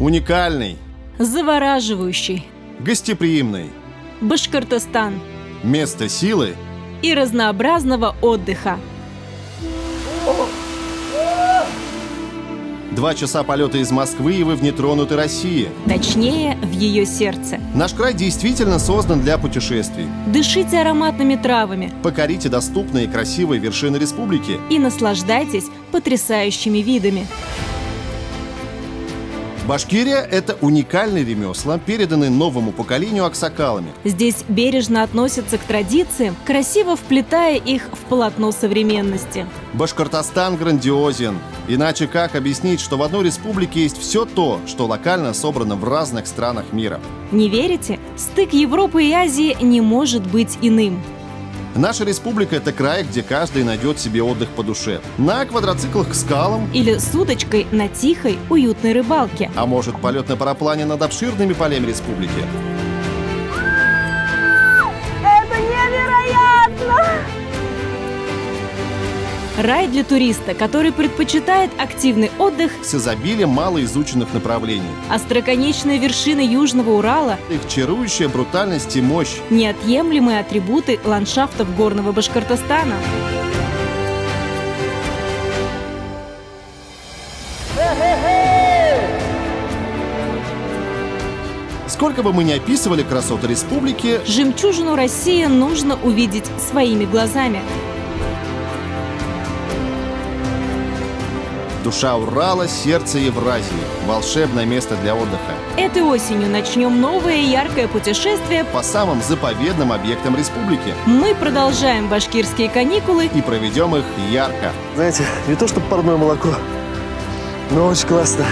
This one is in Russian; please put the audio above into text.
Уникальный, завораживающий гостеприимный, Башкортостан. место силы И разнообразного отдыха. 2 часа полета из Москвы, и вы в нетронутой России. Точнее, в ее сердце. Наш край действительно создан для путешествий. Дышите ароматными травами Покорите доступные и красивые вершины республики. и наслаждайтесь потрясающими видами. Башкирия – это уникальные ремесла, переданные новому поколению аксакалами. Здесь бережно относятся к традициям, красиво вплетая их в полотно современности. Башкортостан грандиозен. Иначе как объяснить, что в одной республике есть все то, что локально собрано в разных странах мира? Не верите? Стык Европы и Азии не может быть иным. Наша республика – это край, где каждый найдет себе отдых по душе. На квадроциклах к скалам, Или с удочкой на тихой, уютной рыбалке. а может полет на параплане над обширными полями республики. Это невероятно! Рай для туриста, который предпочитает активный отдых, С изобилием малоизученных направлений. остроконечные вершины Южного Урала, Их чарующая брутальность и мощь. неотъемлемые атрибуты ландшафтов горного Башкортостана. Сколько бы мы ни описывали красоты республики, Жемчужину России нужно увидеть своими глазами. душа Урала, сердце Евразии. Волшебное место для отдыха. Этой осенью начнем новое яркое путешествие. По самым заповедным объектам республики. Мы продолжаем башкирские каникулы И проведем их ярко. Знаете, не то чтобы парное молоко, но очень классно.